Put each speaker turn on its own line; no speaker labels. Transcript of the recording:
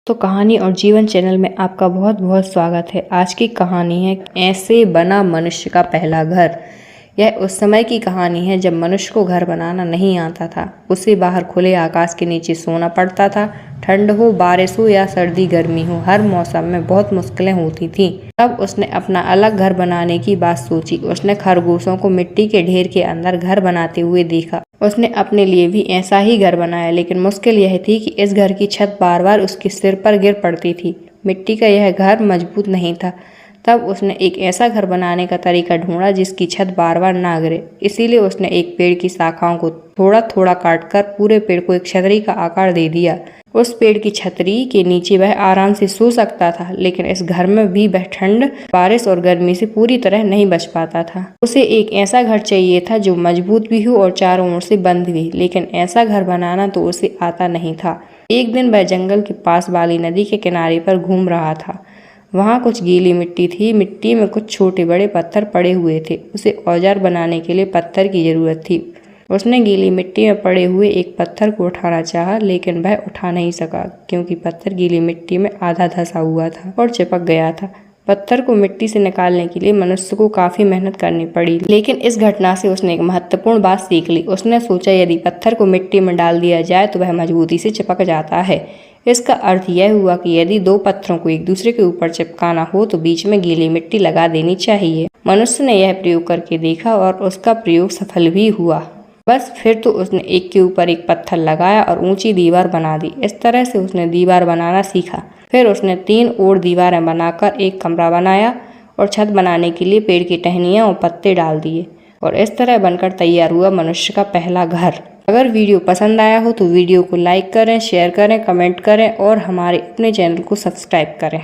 तो कहानी और जीवन चैनल में आपका बहुत बहुत स्वागत है। आज की कहानी है ऐसे बना मनुष्य का पहला घर। यह उस समय की कहानी है जब मनुष्य को घर बनाना नहीं आता था। उसे बाहर खुले आकाश के नीचे सोना पड़ता था। ठंड हो, बारिश हो या सर्दी गर्मी हो, हर मौसम में बहुत मुश्किलें होती थीं। तब उसने अपना अलग घर बनाने की बात सोची। उसने खरगोशों को मिट्टी के ढेर के अंदर घर बनाते हुए देखा। उसने अपने लिए भी ऐसा ही घर बनाया, लेकिन मुश्किल यह थी कि इस घर की छत बार बार उसके सिर पर गिर पड़ती थी। मिट्टी का यह घर मजबूत नहीं था। तब उसने एक ऐसा घर बनाने का तरीका ढूंढा जिसकी छत बार बार ना गिरे। इसीलिए उसने एक पेड़ की शाखाओं को थोड़ा थोड़ा काटकर पूरे पेड़ को एक छतरी का आकार दे दिया। उस पेड़ की छतरी के नीचे वह आराम से सो सकता था, लेकिन इस घर में भी वह ठंड, बारिश और गर्मी से पूरी तरह नहीं बच पाता था। उसे एक ऐसा घर चाहिए था जो मजबूत भी हो और चारों ओर से बंद भी, लेकिन ऐसा घर बनाना तो उसे आता नहीं था। एक दिन वह जंगल के पास वाली नदी के किनारे पर घूम रहा था। वहाँ कुछ गीली मिट्टी थी। मिट्टी में कुछ छोटे बड़े पत्थर पड़े हुए थे। उसे औजार बनाने के लिए पत्थर की जरूरत थी। उसने गीली मिट्टी में पड़े हुए एक पत्थर को उठाना चाहा, लेकिन वह उठा नहीं सका क्योंकि पत्थर गीली मिट्टी में आधा धंसा हुआ था और चिपक गया था। पत्थर को मिट्टी से निकालने के लिए मनुष्य को काफी मेहनत करनी पड़ी, लेकिन इस घटना से उसने एक महत्वपूर्ण बात सीख ली। उसने सोचा यदि पत्थर को मिट्टी में डाल दिया जाए तो वह मजबूती से चिपक जाता है। इसका अर्थ यह हुआ कि यदि दो पत्थरों को एक दूसरे के ऊपर चिपकाना हो तो बीच में गीली मिट्टी लगा देनी चाहिए। मनुष्य ने यह प्रयोग करके देखा और उसका प्रयोग सफल भी हुआ। बस फिर तो उसने एक के ऊपर एक पत्थर लगाया और ऊंची दीवार बना दी। इस तरह से उसने दीवार बनाना सीखा। फिर उसने 3 और दीवारें बनाकर एक कमरा बनाया और छत बनाने के लिए पेड़ की टहनियाँ और पत्ते डाल दिए, और इस तरह बनकर तैयार हुआ मनुष्य का पहला घर। अगर वीडियो पसंद आया हो तो वीडियो को लाइक करें, शेयर करें, कमेंट करें और हमारे अपने चैनल को सब्सक्राइब करें।